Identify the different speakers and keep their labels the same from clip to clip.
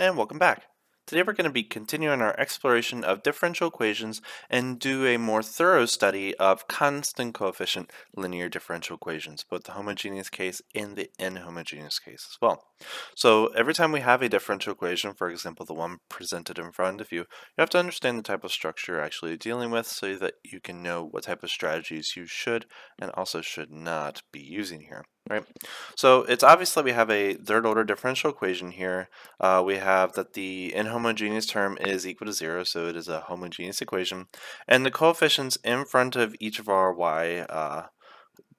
Speaker 1: and welcome back. Today we're going to be continuing our exploration of differential equations and do a more thorough study of constant coefficient linear differential equations, both the homogeneous case and the inhomogeneous case as well. So every time we have a differential equation, for example the one presented in front of you, you have to understand the type of structure you're actually dealing with so that you can know what type of strategies you should and also should not be using here. Right? So it's obvious that we have a third order differential equation here. We have that the inhomogeneous term is equal to 0, so it is a homogeneous equation. And the coefficients in front of each of our y,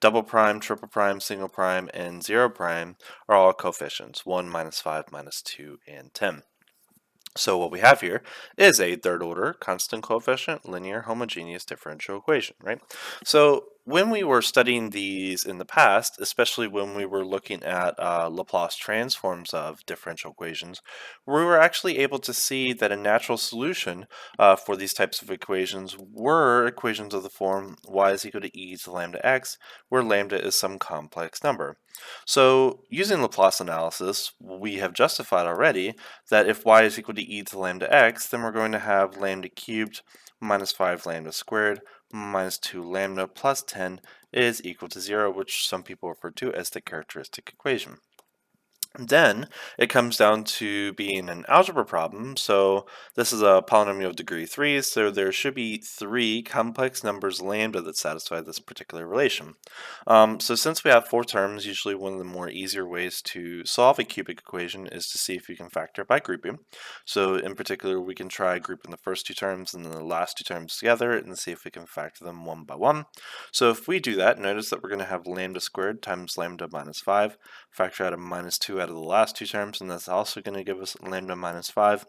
Speaker 1: double prime, triple prime, single prime, and 0 prime are all coefficients, 1, minus 5, minus 2, and 10. So what we have here is a third order constant coefficient linear homogeneous differential equation, right? So when we were studying these in the past, especially when we were looking at Laplace transforms of differential equations, we were actually able to see that a natural solution for these types of equations were equations of the form y is equal to e to lambda x, where lambda is some complex number. So using Laplace analysis, we have justified already that if y is equal to e to lambda x, then we're going to have lambda cubed minus 5 lambda squared minus 2 lambda plus 10 is equal to 0, which some people refer to as the characteristic equation. Then it comes down to being an algebra problem. So this is a polynomial of degree 3, so there should be 3 complex numbers lambda that satisfy this particular relation. So since we have 4 terms, usually one of the more easier ways to solve a cubic equation is to see if you can factor by grouping. So in particular, we can try grouping the first 2 terms and then the last 2 terms together and see if we can factor them one by one. So if we do that, notice that we're going to have lambda squared times lambda minus 5, factor out a minus 2 out of the last 2 terms, and that's also going to give us lambda minus 5.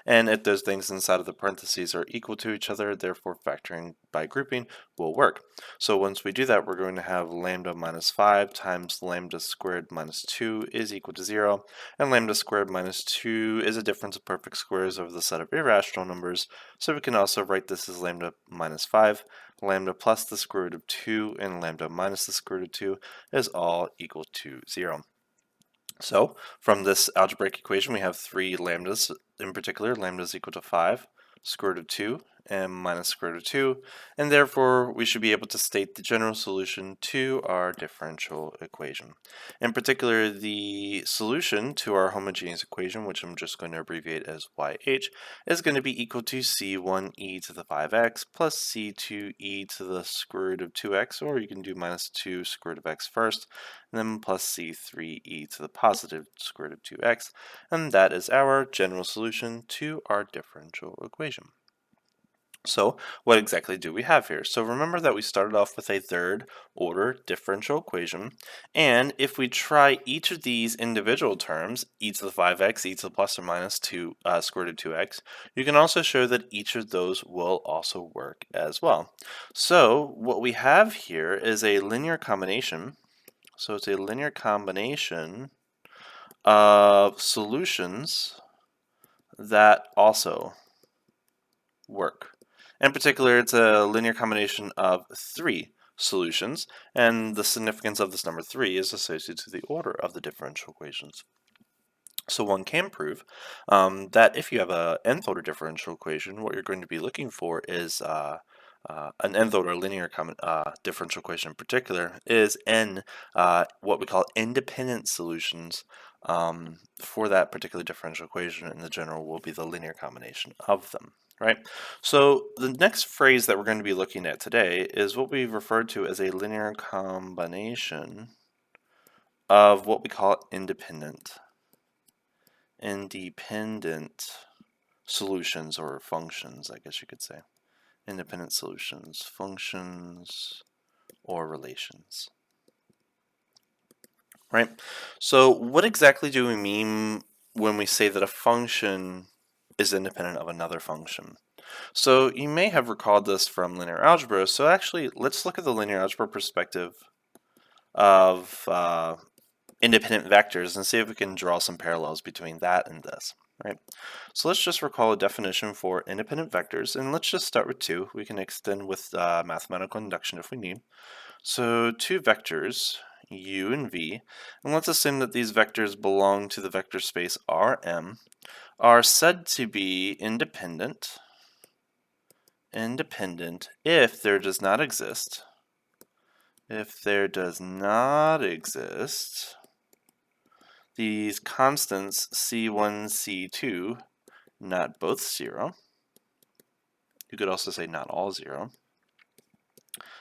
Speaker 1: And if those things inside of the parentheses are equal to each other, therefore factoring by grouping will work. So once we do that, we're going to have lambda minus 5 times lambda squared minus 2 is equal to 0, and lambda squared minus 2 is a difference of perfect squares over the set of irrational numbers, so we can also write this as lambda minus 5, lambda plus the square root of 2, and lambda minus the square root of 2 is all equal to 0. So from this algebraic equation, we have 3 lambdas. In particular, lambda is equal to 5, square root of 2, and minus square root of 2, and therefore we should be able to state the general solution to our differential equation. In particular, the solution to our homogeneous equation, which I'm just going to abbreviate as YH, is going to be equal to C1e to the 5x plus C2e to the square root of 2x, or you can do minus 2 square root of x first, and then plus C3e to the positive square root of 2x, and that is our general solution to our differential equation. So what exactly do we have here? So remember that we started off with a third order differential equation, and if we try each of these individual terms, e to the 5x, e to the plus or minus 2 square root of 2x, you can also show that each of those will also work as well. So what we have here is a linear combination. So it's a linear combination of solutions that also work. In particular, it's a linear combination of 3 solutions, and the significance of this number 3 is associated to the order of the differential equations. So one can prove that if you have an nth order differential equation, what you're going to be looking for is an nth order linear differential equation in particular is n what we call independent solutions for that particular differential equation, and the general will be the linear combination of them. Right? So the next phrase that we're going to be looking at today is what we've referred to as a linear combination of what we call independent solutions or functions, I guess you could say. Independent solutions, functions, or relations. Right? So what exactly do we mean when we say that a function is independent of another function? So you may have recalled this from linear algebra, so actually let's look at the linear algebra perspective of independent vectors and see if we can draw some parallels between that and this. Right? So let's just recall a definition for independent vectors, and let's just start with 2. We can extend with mathematical induction if we need. So 2 vectors, u and v, and let's assume that these vectors belong to the vector space Rm, are said to be independent if there does not exist these constants C1, C2, not both 0. You could also say not all 0,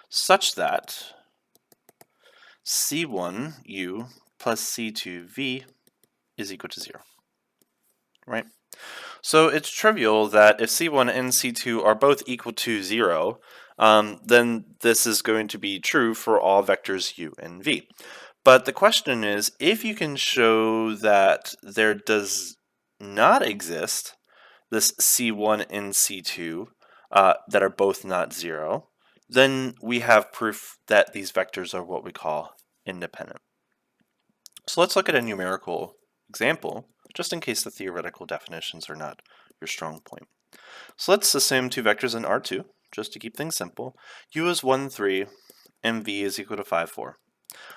Speaker 1: such that C1U plus C2V is equal to 0, right? So it's trivial that if C1 and C2 are both equal to 0, then this is going to be true for all vectors u and v. But the question is, if you can show that there does not exist this C1 and C2 that are both not 0, then we have proof that these vectors are what we call independent. So let's look at a numerical example, just in case the theoretical definitions are not your strong point. So let's assume two vectors in R2, just to keep things simple. U is 1, 3, and V is equal to 5, 4.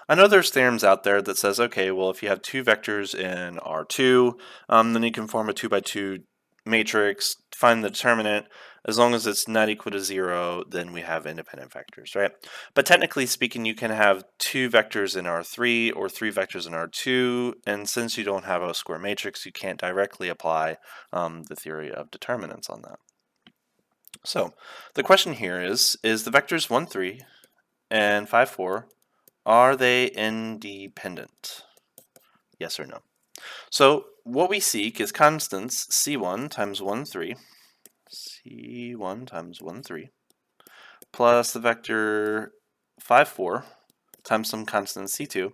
Speaker 1: I know there's theorems out there that says, okay, well, if you have two vectors in R2, then you can form a 2 by 2 matrix, find the determinant. As long as it's not equal to 0, then we have independent vectors, right? But technically speaking, you can have two vectors in R3 or three vectors in R2, and since you don't have a square matrix, you can't directly apply the theory of determinants on that. So the question here is the vectors 1, 3 and 5, 4, are they independent? Yes or no? So what we seek is constants C1 times 1, 3, C1 times 1, 3, plus the vector 5, 4 times some constant C2,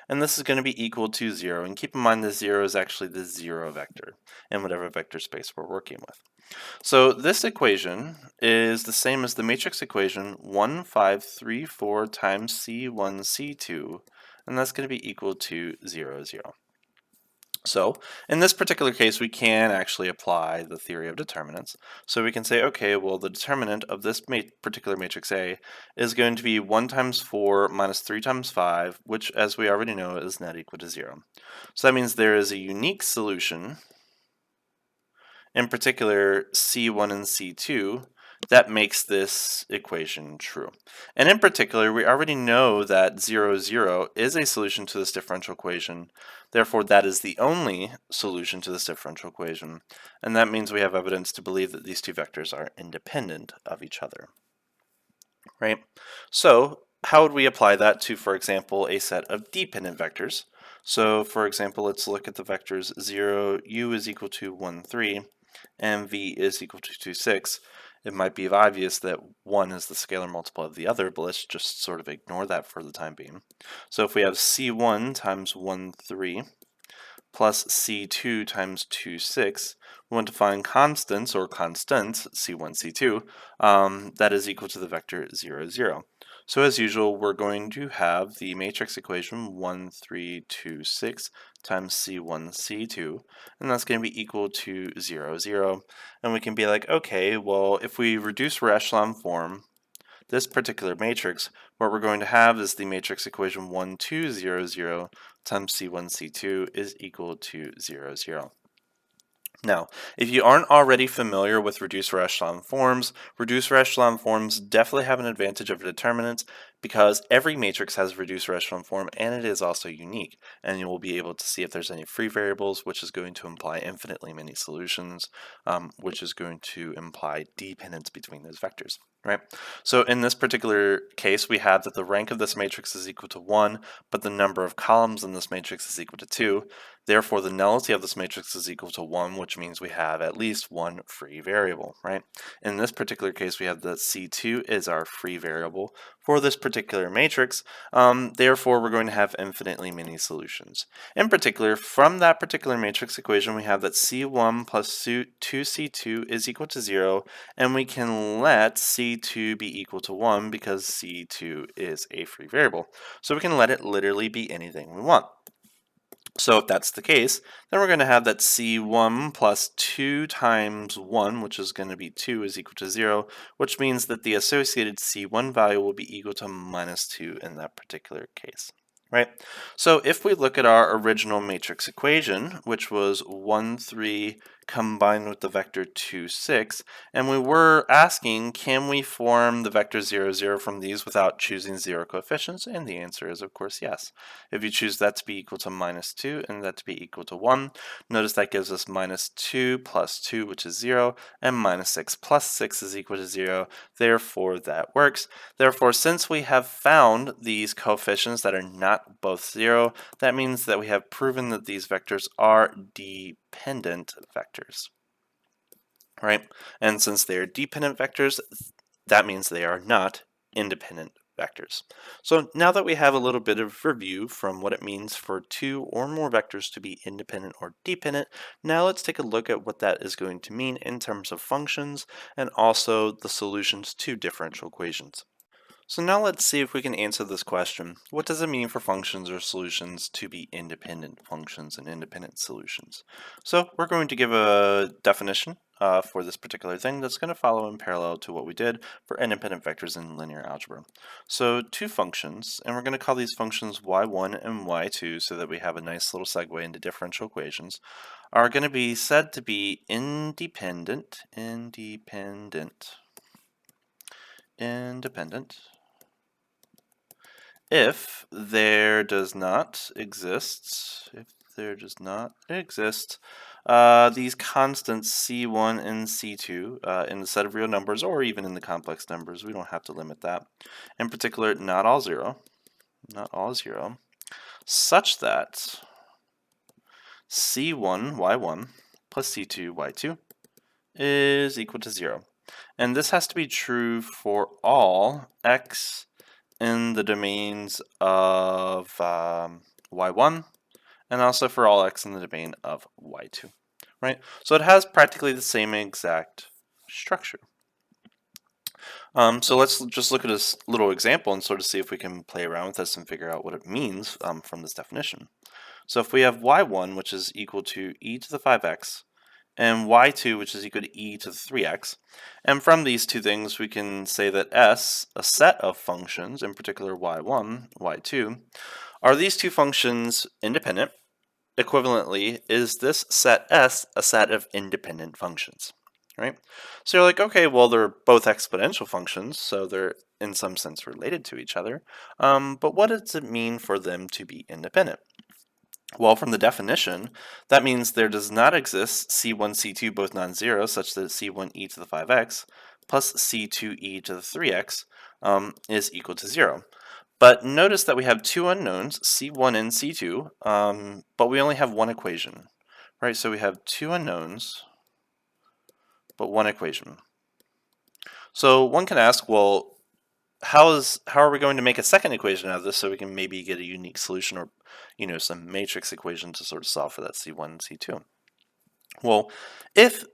Speaker 1: and this is going to be equal to 0. And keep in mind the 0 is actually the 0 vector in whatever vector space we're working with. So this equation is the same as the matrix equation 1, 5, 3, 4 times C1, C2, and that's going to be equal to 0, 0. So in this particular case, we can actually apply the theory of determinants. So we can say, okay, well, the determinant of this particular matrix A is going to be 1 times 4 minus 3 times 5, which, as we already know, is not equal to 0. So that means there is a unique solution, in particular C1 and C2, that makes this equation true. And in particular, we already know that 0, 0 is a solution to this differential equation. Therefore, that is the only solution to this differential equation. And that means we have evidence to believe that these two vectors are independent of each other. Right? So how would we apply that to, for example, a set of dependent vectors? So for example, let's look at the vectors 0, u is equal to 1, 3, and v is equal to 2, 6. It might be obvious that 1 is the scalar multiple of the other, but let's just sort of ignore that for the time being. So if we have C1 times 1, 3 plus C2 times 2, 6, we want to find constants, or constants, C1, C2, that is equal to the vector 0, 0. So as usual, we're going to have the matrix equation 1, 3, 2, 6 times C1, C2, and that's going to be equal to 0, 0. And we can be like, okay, well, if we reduce our echelon form this particular matrix, what we're going to have is the matrix equation 1, 2, 0, 0 times C1, C2 is equal to 0, 0. Now, if you aren't already familiar with reducer echelon forms definitely have an advantage over determinants because every matrix has a reducer echelon form and it is also unique. And you will be able to see if there's any free variables, which is going to imply infinitely many solutions, which is going to imply dependence between those vectors. Right? So in this particular case, we have that the rank of this matrix is equal to 1, but the number of columns in this matrix is equal to 2. Therefore, the nullity of this matrix is equal to 1, which means we have at least one free variable, right? In this particular case, we have that C2 is our free variable for this particular matrix. Therefore, we're going to have infinitely many solutions. In particular, from that particular matrix equation, we have that C1 plus 2C2 is equal to 0, and we can let C2 be equal to 1 because C2 is a free variable. So we can let it literally be anything we want. So if that's the case, then we're going to have that C1 plus 2 times 1, which is going to be 2, is equal to 0, which means that the associated C1 value will be equal to minus 2 in that particular case. Right? So if we look at our original matrix equation, which was 1, 3, combined with the vector 2, 6, and we were asking, can we form the vector 0, 0 from these without choosing 0 coefficients? And the answer is, of course, yes. If you choose that to be equal to minus 2 and that to be equal to 1, notice that gives us minus 2 plus 2, which is 0, and minus 6 plus 6 is equal to 0. Therefore, that works. Therefore, since we have found these coefficients that are not both 0, that means that we have proven that these vectors are dependent vectors, right? And since they are dependent vectors, that means they are not independent vectors. So now that we have a little bit of review from what it means for two or more vectors to be independent or dependent, now let's take a look at what that is going to mean in terms of functions and also the solutions to differential equations. So now let's see if we can answer this question. What does it mean for functions or solutions to be independent functions and independent solutions? So we're going to give a definition for this particular thing that's going to follow in parallel to what we did for independent vectors in linear algebra. So two functions, and we're going to call these functions y1 and y2 so that we have a nice little segue into differential equations, are going to be said to be independent, if there does not exist, these constants c1 and c2 in the set of real numbers or even in the complex numbers, we don't have to limit that. In particular, not all zero, such that c1 y1 plus c2 y2 is equal to 0. And this has to be true for all x in the domains of y1 and also for all x in the domain of y2, right? So it has practically the same exact structure. So let's just look at this little example and sort of see if we can play around with this and figure out what it means from this definition. So if we have y1, which is equal to e to the 5x, and y2, which is equal to e to the 3x. And from these two things, we can say that S, a set of functions, in particular y1, y2, are these two functions independent? Equivalently, is this set S a set of independent functions? Right? So you're like, okay, well, they're both exponential functions, so they're in some sense related to each other. But what does it mean for them to be independent? Well, from the definition, that means there does not exist c1, c2 both non-zero, such that c1 e to the 5x plus c2 e to the 3x is equal to 0. But notice that we have two unknowns, c1 and c2, but we only have one equation, right? So we have two unknowns, but one equation. So one can ask, well, how are we going to make a second equation out of this so we can maybe get a unique solution or some matrix equation to sort of solve for that c1 and c2? Well, if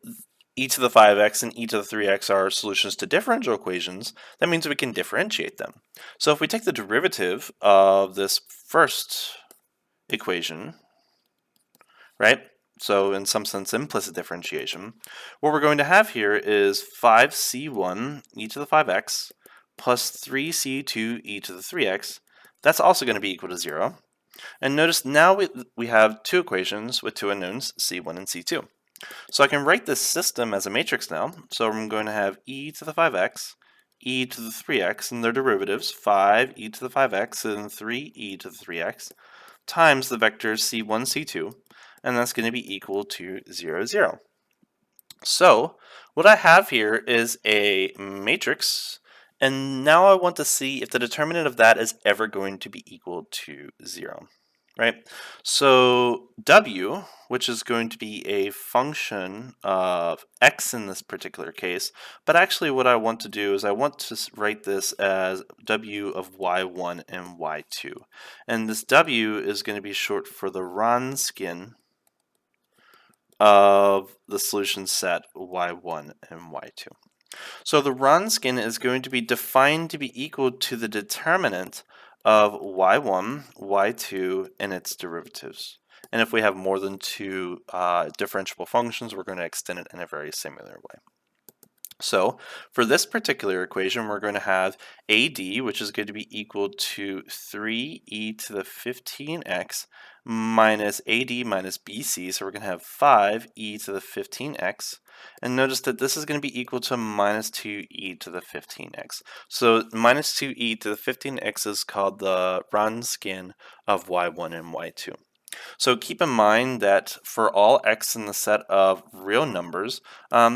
Speaker 1: e to the 5x and e to the 3x are solutions to differential equations, that means we can differentiate them. So if we take the derivative of this first equation, right? So in some sense, implicit differentiation, what we're going to have here is 5c1 e to the 5x plus 3c2 e to the 3x. That's also going to be equal to 0. And notice now we have two equations with two unknowns, c1 and c2. So I can write this system as a matrix now. So I'm going to have e to the 5x, e to the 3x, and their derivatives, 5e to the 5x and 3e to the 3x, times the vectors c1, c2, and that's going to be equal to 0, 0. So what I have here is a matrix, and now I want to see if the determinant of that is ever going to be equal to 0. Right? So w, which is going to be a function of x in this particular case, but actually what I want to do is I want to write this as w of y1 and y2. And this w is going to be short for the Wronskian of the solution set y1 and y2. So the Wronskian is going to be defined to be equal to the determinant of y1, y2, and its derivatives. And if we have more than two differentiable functions, we're going to extend it in a very similar way. So for this particular equation, we're going to have AD, which is going to be equal to 3e to the 15x minus AD minus BC. So we're going to have 5e to the 15x. And notice that this is going to be equal to minus 2e to the 15x. So minus 2e to the 15x is called the Wronskian of y1 and y2. So keep in mind that for all x in the set of real numbers,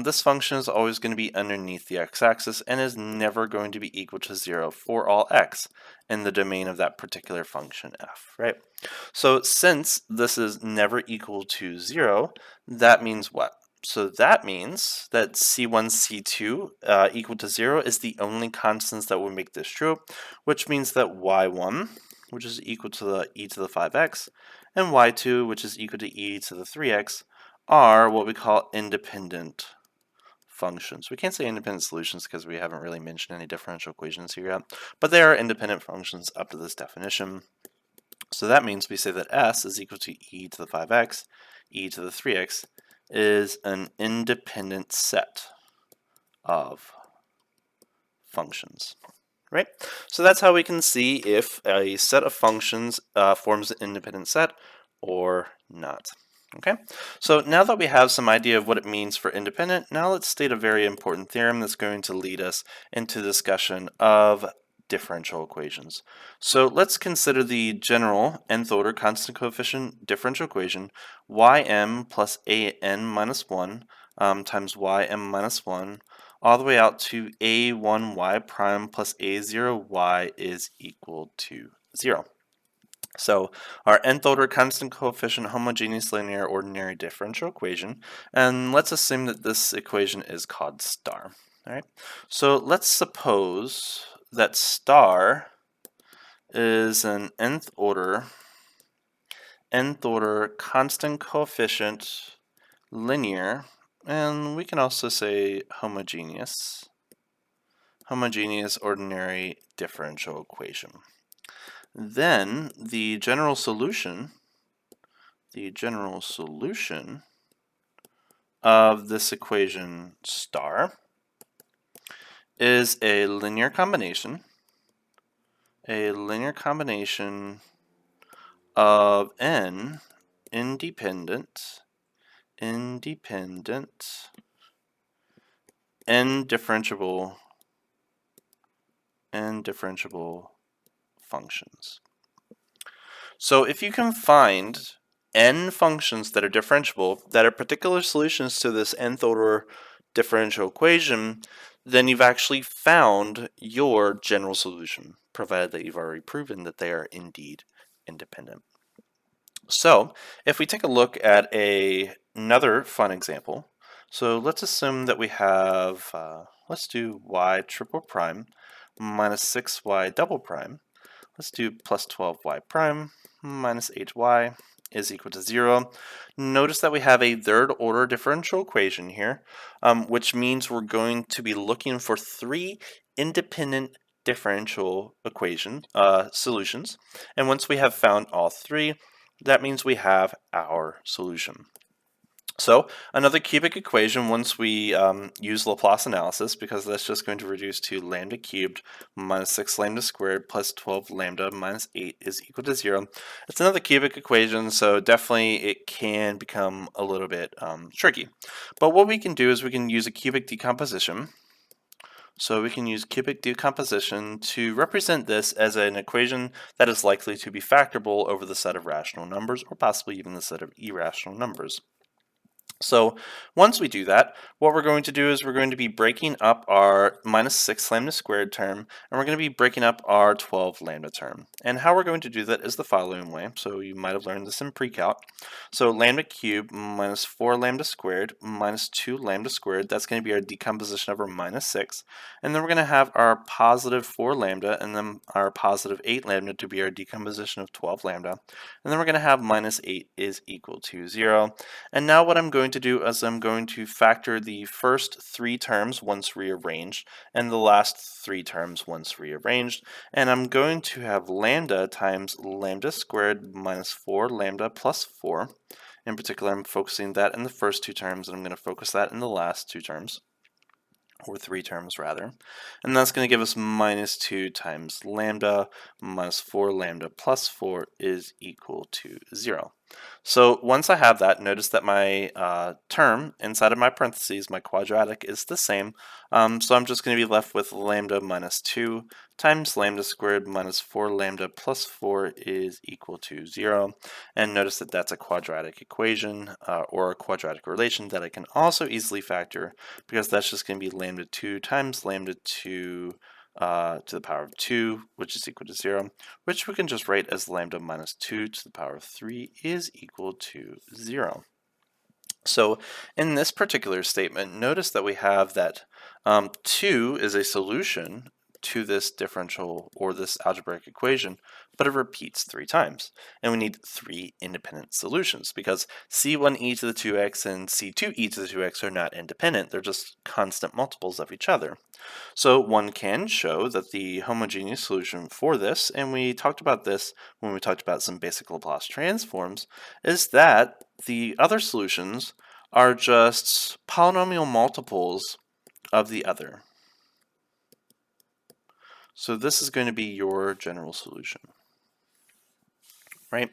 Speaker 1: this function is always going to be underneath the x-axis and is never going to be equal to 0 for all x in the domain of that particular function f, right? So since this is never equal to 0, that means what? So that means that C1, C2 equal to 0 is the only constants that will make this true, which means that y1, which is equal to the e to the 5x, and y2, which is equal to e to the 3x, are what we call independent functions. We can't say independent solutions because we haven't really mentioned any differential equations here yet, but they are independent functions up to this definition. So that means we say that s is equal to e to the 5x, e to the 3x is an independent set of functions. Right? So that's how we can see if a set of functions forms an independent set or not. Okay, so now that we have some idea of what it means for independent, now let's state a very important theorem that's going to lead us into discussion of differential equations. So let's consider the general nth order constant coefficient differential equation ym plus an minus 1 times ym minus 1 all the way out to a1y prime plus a0y is equal to 0. So our nth order constant coefficient homogeneous linear ordinary differential equation, and let's assume that this equation is called star. All right. So let's suppose that star is an nth order constant coefficient linear, and we can also say homogeneous ordinary differential equation. Then the general solution of this equation star is a linear combination of n independent n differentiable functions. So if you can find n functions that are differentiable, that are particular solutions to this nth order differential equation, then you've actually found your general solution, provided that you've already proven that they are indeed independent. So if we take a look at another fun example, so let's assume that we have, let's do y triple prime minus 6y double prime. Let's do plus 12y prime minus 8y is equal to 0. Notice that we have a third order differential equation here, which means we're going to be looking for 3 independent differential equation solutions. And once we have found all 3, that means we have our solution. So another cubic equation, once we use Laplace analysis, because that's just going to reduce to lambda cubed minus 6 lambda squared plus 12 lambda minus 8 is equal to 0. It's another cubic equation, so definitely it can become a little bit tricky. But what we can do is we can use a cubic decomposition. So we can use cubic decomposition to represent this as an equation that is likely to be factorable over the set of rational numbers, or possibly even the set of irrational numbers. So once we do that, what we're going to do is we're going to be breaking up our minus 6 lambda squared term, and we're going to be breaking up our 12 lambda term. And how we're going to do that is the following way. So you might have learned this in pre-calc. So lambda cubed minus 4 lambda squared minus 2 lambda squared, that's going to be our decomposition of our minus 6. And then we're going to have our positive 4 lambda and then our positive 8 lambda to be our decomposition of 12 lambda. And then we're going to have minus 8 is equal to 0. And now what I'm going to do is I'm going to factor the first 3 terms once rearranged and the last 3 terms once rearranged, and I'm going to have lambda times lambda squared minus 4 lambda plus 4. In particular, I'm focusing that in the first 2 terms, and I'm going to focus that in the last 2 terms. or 3 terms rather, and that's going to give us minus 2 times lambda minus 4 lambda plus 4 is equal to 0. So once I have that, notice that my term inside of my parentheses, my quadratic, is the same. So I'm just going to be left with lambda minus 2 times lambda squared minus 4 lambda plus 4 is equal to 0. And notice that that's a quadratic equation or a quadratic relation that I can also easily factor, because that's just going to be lambda 2 times lambda 2 to the power of 2, which is equal to 0, which we can just write as lambda minus 2 to the power of 3 is equal to 0. So in this particular statement, notice that we have that 2 is a solution to this differential or this algebraic equation, but it repeats 3 times. And we need 3 independent solutions because c1e to the 2x and c2e to the 2x are not independent. They're just constant multiples of each other. So one can show that the homogeneous solution for this, and we talked about this when we talked about some basic Laplace transforms, is that the other solutions are just polynomial multiples of the other. So this is going to be your general solution, right?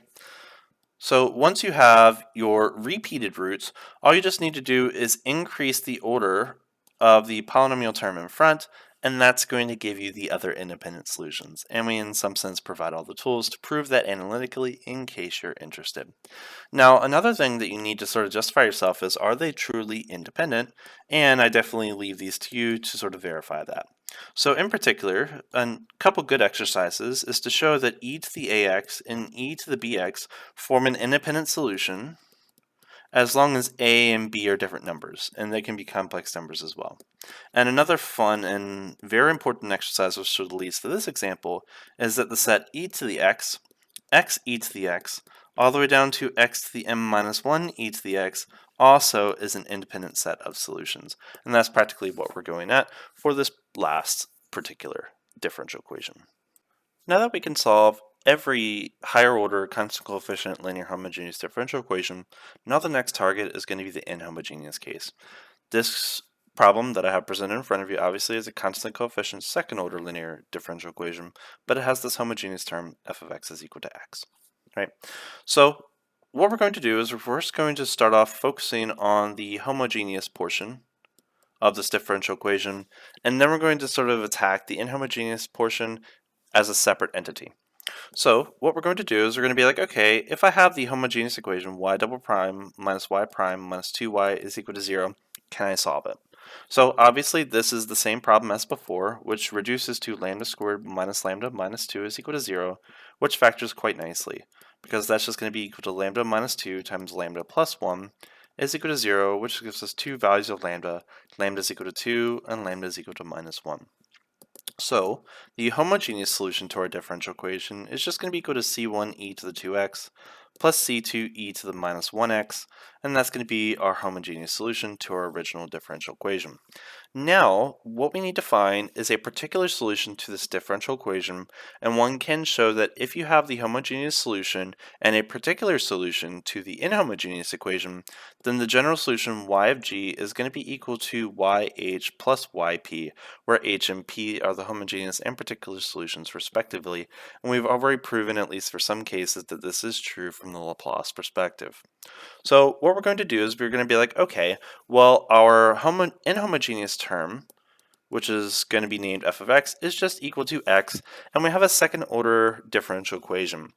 Speaker 1: So once you have your repeated roots, all you just need to do is increase the order of the polynomial term in front, and that's going to give you the other independent solutions. And we, in some sense, provide all the tools to prove that analytically in case you're interested. Now, another thing that you need to sort of justify yourself is, are they truly independent? And I definitely leave these to you to sort of verify that. So in particular, a couple good exercises is to show that e to the ax and e to the bx form an independent solution as long as a and b are different numbers, and they can be complex numbers as well. And another fun and very important exercise, which sort of leads to this example, is that the set e to the x e to the x, all the way down to x to the m minus 1 e to the x, also is an independent set of solutions. And that's practically what we're going at for this last particular differential equation. Now that we can solve every higher order constant coefficient linear homogeneous differential equation, now the next target is going to be the inhomogeneous case. This problem that I have presented in front of you obviously is a constant coefficient second order linear differential equation, but it has this homogeneous term f of x is equal to x, right? So what we're going to do is we're first going to start off focusing on the homogeneous portion of this differential equation, and then we're going to sort of attack the inhomogeneous portion as a separate entity. So what we're going to do is we're going to be like, okay, if I have the homogeneous equation y double prime minus y prime minus 2y is equal to 0, can I solve it? So obviously this is the same problem as before, which reduces to lambda squared lambda minus 2 is equal to 0, which factors quite nicely, because that's just going to be equal to lambda minus 2 times lambda plus 1 is equal to 0, which gives us two values of lambda. Lambda is equal to 2 and lambda is equal to minus 1. So the homogeneous solution to our differential equation is just going to be equal to c1e to the 2x plus c2e to the minus 1x, and that's going to be our homogeneous solution to our original differential equation. Now, what we need to find is a particular solution to this differential equation, and one can show that if you have the homogeneous solution and a particular solution to the inhomogeneous equation, then the general solution y of g is going to be equal to yh plus yp, where h and p are the homogeneous and particular solutions respectively, and we've already proven, at least for some cases, that this is true from the Laplace perspective. So what we're going to do is we're going to be like, okay, well, our inhomogeneous term, which is going to be named f of x, is just equal to x, and we have a second order differential equation.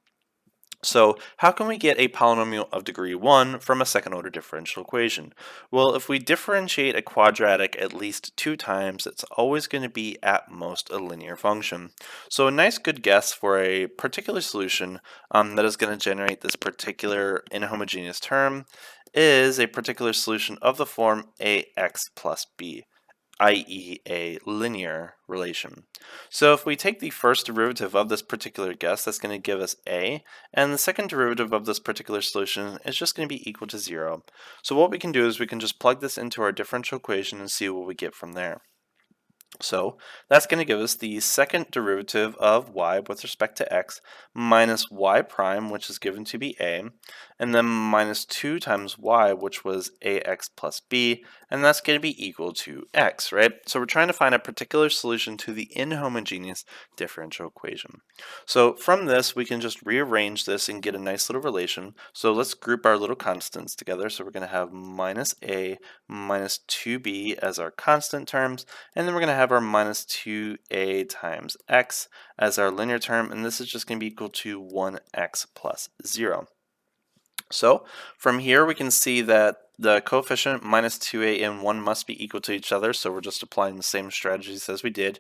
Speaker 1: So how can we get a polynomial of degree 1 from a second order differential equation? Well, if we differentiate a quadratic at least 2 times, it's always going to be at most a linear function. So a nice good guess for a particular solution that is going to generate this particular inhomogeneous term is a particular solution of the form ax plus b, i.e. a linear relation. So if we take the first derivative of this particular guess, that's going to give us a, and the second derivative of this particular solution is just going to be equal to 0. So what we can do is we can just plug this into our differential equation and see what we get from there. So that's going to give us the second derivative of y with respect to x minus y prime, which is given to be a, and then minus 2 times y, which was ax plus b, and that's going to be equal to x, right? So we're trying to find a particular solution to the inhomogeneous differential equation. So from this, we can just rearrange this and get a nice little relation. So let's group our little constants together. So we're going to have minus a minus 2b as our constant terms, and then we're going to have our minus 2a times x as our linear term, and this is just going to be equal to 1x plus 0. So from here we can see that the coefficient minus 2a and 1 must be equal to each other, so we're just applying the same strategies as we did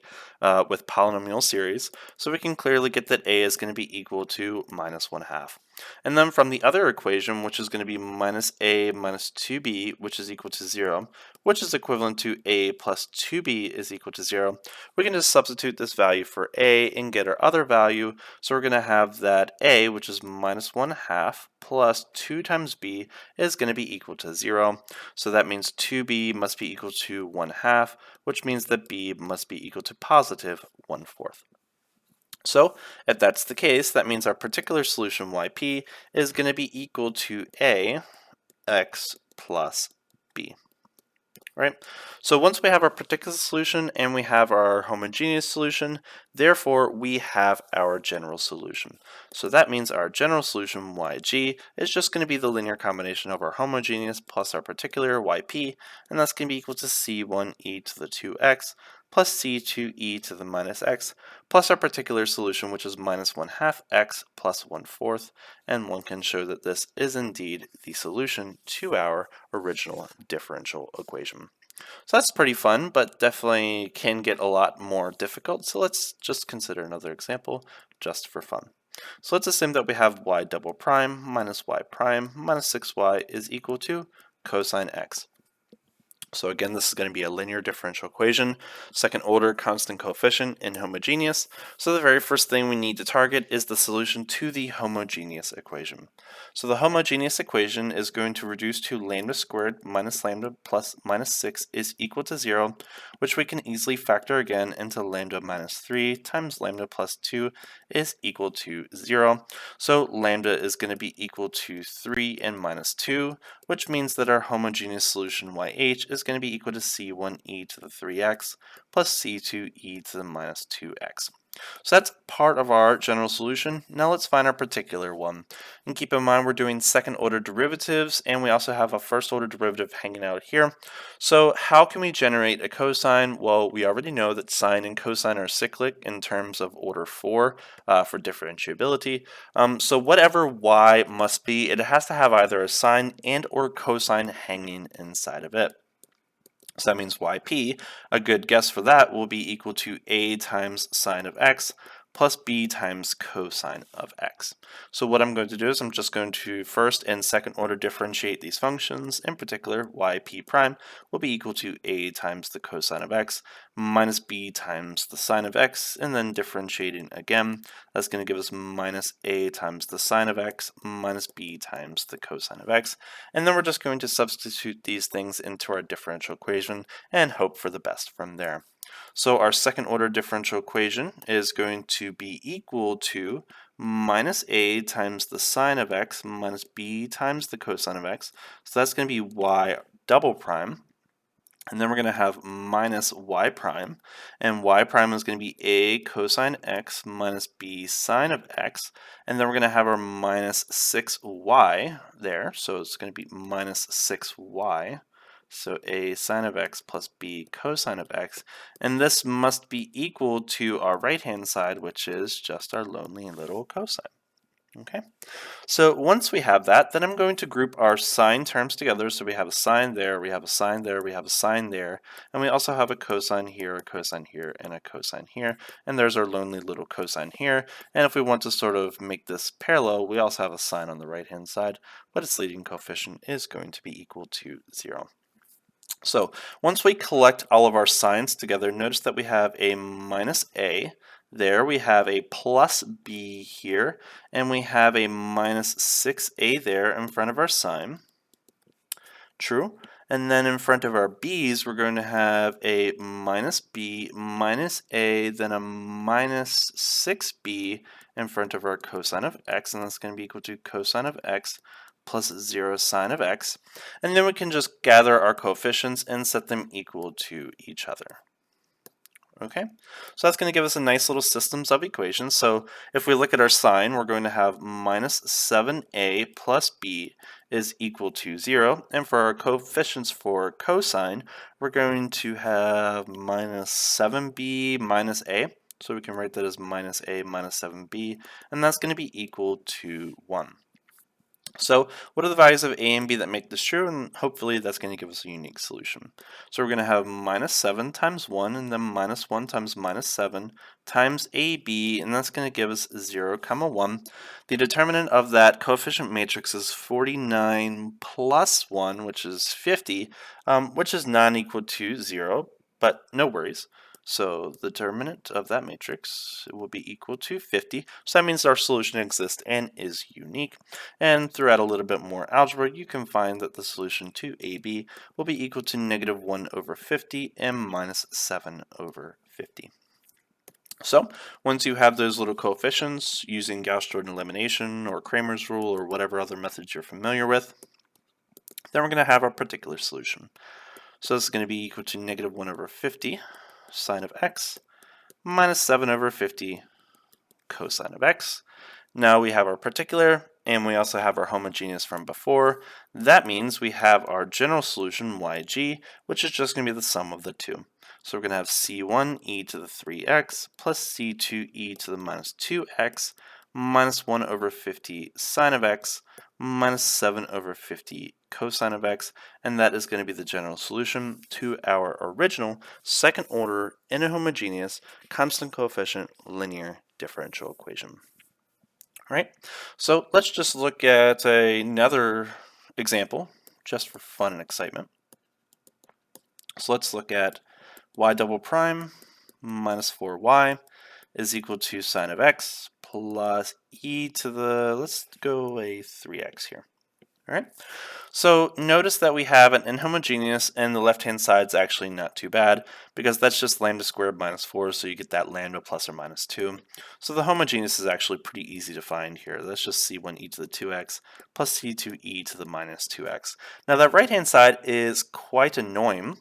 Speaker 1: with polynomial series. So we can clearly get that a is going to be equal to minus 1/2. And then from the other equation, which is going to be minus a minus 2b, which is equal to 0, which is equivalent to a plus 2b is equal to 0, we can just substitute this value for a and get our other value. So we're going to have that a, which is minus 1/2 plus 2 times b, is going to be equal to 0. So that means 2b must be equal to 1/2, which means that b must be equal to positive 1/4. So if that's the case, that means our particular solution yp is going to be equal to a x plus b. Right? So once we have our particular solution and we have our homogeneous solution, therefore we have our general solution. So that means our general solution yg is just going to be the linear combination of our homogeneous plus our particular yp, and that's going to be equal to c1e to the 2x plus c2e to the minus x plus our particular solution, which is minus 1/2 x plus 1/4, and one can show that this is indeed the solution to our original differential equation. So that's pretty fun, but definitely can get a lot more difficult. So let's just consider another example just for fun. So let's assume that we have y double prime minus y prime minus 6y is equal to cosine x. So again, this is going to be a linear differential equation, second order constant coefficient, inhomogeneous. So the very first thing we need to target is the solution to the homogeneous equation. So the homogeneous equation is going to reduce to lambda squared minus lambda plus minus 6 is equal to 0, which we can easily factor again into lambda minus 3 times lambda plus 2 is equal to 0. So lambda is going to be equal to 3 and minus 2, which means that our homogeneous solution yh is going to be equal to c1e to the 3x plus c2e to the minus 2x. So that's part of our general solution. Now let's find our particular one. And keep in mind we're doing second order derivatives, and we also have a first order derivative hanging out here. So how can we generate a cosine? Well, we already know that sine and cosine are cyclic in terms of order 4 for differentiability. So whatever y must be, it has to have either a sine and or cosine hanging inside of it. So that means yp, a good guess for that, will be equal to a times sine of x plus b times cosine of x. So what I'm going to do is I'm just going to first and second order differentiate these functions. In particular, yp prime will be equal to a times the cosine of x minus b times the sine of x, and then differentiating again, that's going to give us minus a times the sine of x minus b times the cosine of x. And then we're just going to substitute these things into our differential equation and hope for the best from there. So our second order differential equation is going to be equal to minus a times the sine of x minus b times the cosine of x. So that's going to be y double prime. And then we're going to have minus y prime, and y prime is going to be a cosine x minus b sine of x, and then we're going to have our minus 6y there, so it's going to be minus 6y, so a sine of x plus b cosine of x, and this must be equal to our right-hand side, which is just our lonely little cosine. Okay, so once we have that, then I'm going to group our sine terms together. So we have a sine there, we have a sine there, we have a sine there, and we also have a cosine here, a cosine here, and a cosine here. And there's our lonely little cosine here. And if we want to sort of make this parallel, we also have a sine on the right-hand side, but its leading coefficient is going to be equal to 0. So once we collect all of our sines together, notice that we have a minus a there, we have a plus b here, and we have a minus 6a there in front of our sine. True. And then in front of our b's, we're going to have a minus b minus a, then a minus 6b in front of our cosine of x, and that's going to be equal to cosine of x plus 0 sine of x. And then we can just gather our coefficients and set them equal to each other. Okay, so that's going to give us a nice little systems of equations. So if we look at our sign, we're going to have minus 7a plus b is equal to 0. And for our coefficients for cosine, we're going to have minus 7b minus a. So we can write that as minus a minus 7b, and that's going to be equal to 1. So what are the values of a and b that make this true? And hopefully that's going to give us a unique solution. So we're going to have minus 7 times 1, and then minus 1 times minus 7 times ab, and that's going to give us 0, 1. The determinant of that coefficient matrix is 49 plus 1, which is 50, which is not equal to 0, but no worries. So the determinant of that matrix will be equal to 50. So that means our solution exists and is unique. And throughout a little bit more algebra, you can find that the solution to AB will be equal to negative 1 over 50 and minus 7 over 50. So once you have those little coefficients using Gauss-Jordan elimination or Cramer's rule or whatever other methods you're familiar with, then we're going to have our particular solution. So this is going to be equal to negative 1 over 50 sine of x minus 7 over 50 cosine of x. Now we have our particular, and we also have our homogeneous from before. That means we have our general solution, yg, which is just going to be the sum of the two. So we're going to have c1 e to the 3x plus c2 e to the minus 2x minus 1 over 50 sine of x minus 7 over 50 cosine of x, and that is going to be the general solution to our original second order inhomogeneous constant coefficient linear differential equation. All right, so let's just look at another example just for fun and excitement. So let's look at y double prime minus 4y is equal to sine of x plus e to the, let's go a 3x here. All right, so notice that we have an inhomogeneous, and the left-hand side is actually not too bad because that's just lambda squared minus 4, so you get that lambda plus or minus 2. So the homogeneous is actually pretty easy to find here. That's just c1 e to the 2x plus c2 e to the minus 2x. Now that right-hand side is quite annoying,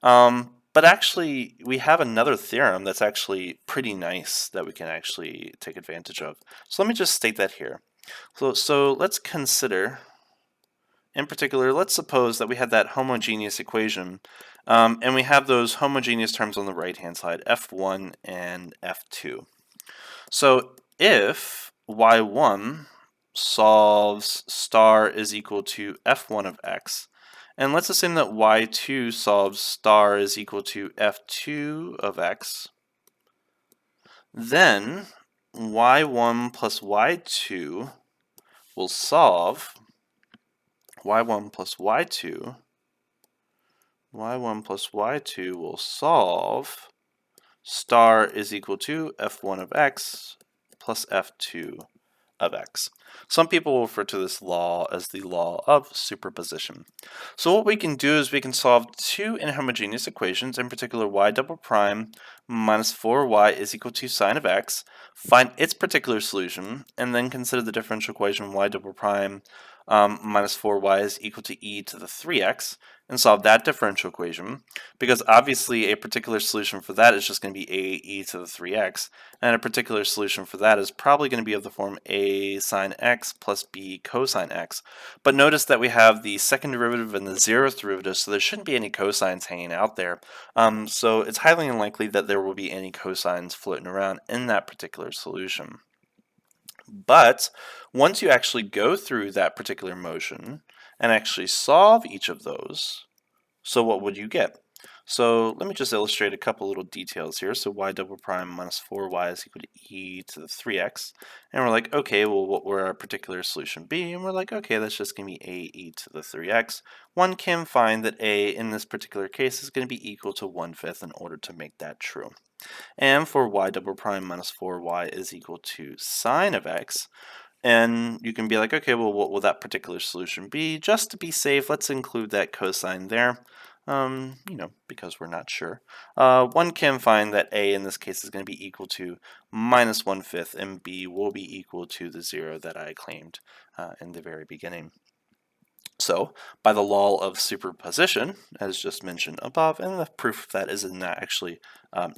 Speaker 1: but actually we have another theorem that's actually pretty nice that we can actually take advantage of. So let me just state that here. So let's consider, in particular, let's suppose that we had that homogeneous equation, and we have those homogeneous terms on the right-hand side, f1 and f2. So if y1 solves star is equal to f1 of x, and let's assume that y2 solves star is equal to f2 of x, then y1 plus y2 will solve y1 plus y2 will solve star is equal to f1 of x plus f2 of x. Some people will refer to this law as the law of superposition. So what we can do is we can solve two inhomogeneous equations, in particular y double prime minus 4y is equal to sine of x, find its particular solution, and then consider the differential equation y double prime minus 4y is equal to e to the 3x, and solve that differential equation, because obviously a particular solution for that is just going to be a e to the 3x, and a particular solution for that is probably going to be of the form a sine x plus b cosine x. But notice that we have the second derivative and the zeroth derivative, so there shouldn't be any cosines hanging out there. So it's highly unlikely that there will be any cosines floating around in that particular solution. But once you actually go through that particular motion and actually solve each of those, so what would you get? So let me just illustrate a couple little details here. So y double prime minus 4y is equal to e to the 3x. And we're like, okay, well, what will our particular solution be? And we're like, okay, that's just going to be a e to the 3x. One can find that a in this particular case is going to be equal to 1/5 in order to make that true. And for y double prime minus 4y is equal to sine of x, And you can be like, okay, well, what will that particular solution be? Just to be safe, let's include that cosine there, because we're not sure. One can find that A in this case is going to be equal to minus 1/5, and B will be equal to the 0 that I claimed in the very beginning. So, by the law of superposition, as just mentioned above, and the proof of that is not actually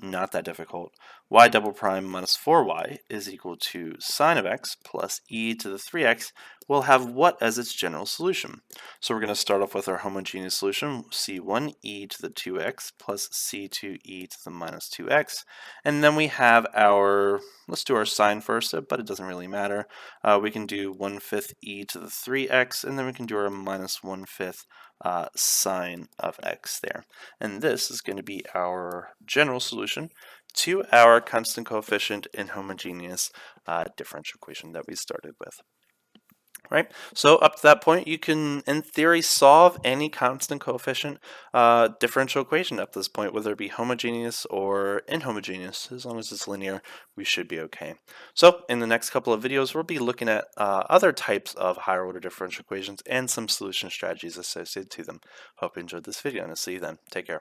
Speaker 1: not that difficult, y double prime minus 4y is equal to sine of x plus e to the 3x will have what as its general solution? So we're going to start off with our homogeneous solution, c1e to the 2x plus c2e to the minus 2x, and then we have our, let's do our sine first, but it doesn't really matter. We can do 1/5 e to the 3x, and then we can do our minus 1/5 sine of x there. And this is going to be our general solution to our constant coefficient inhomogeneous differential equation that we started with. Right, so up to that point, you can, in theory, solve any constant coefficient differential equation up to this point, whether it be homogeneous or inhomogeneous. As long as it's linear, we should be okay. So in the next couple of videos, we'll be looking at other types of higher order differential equations and some solution strategies associated to them. Hope you enjoyed this video, and I'll see you then. Take care.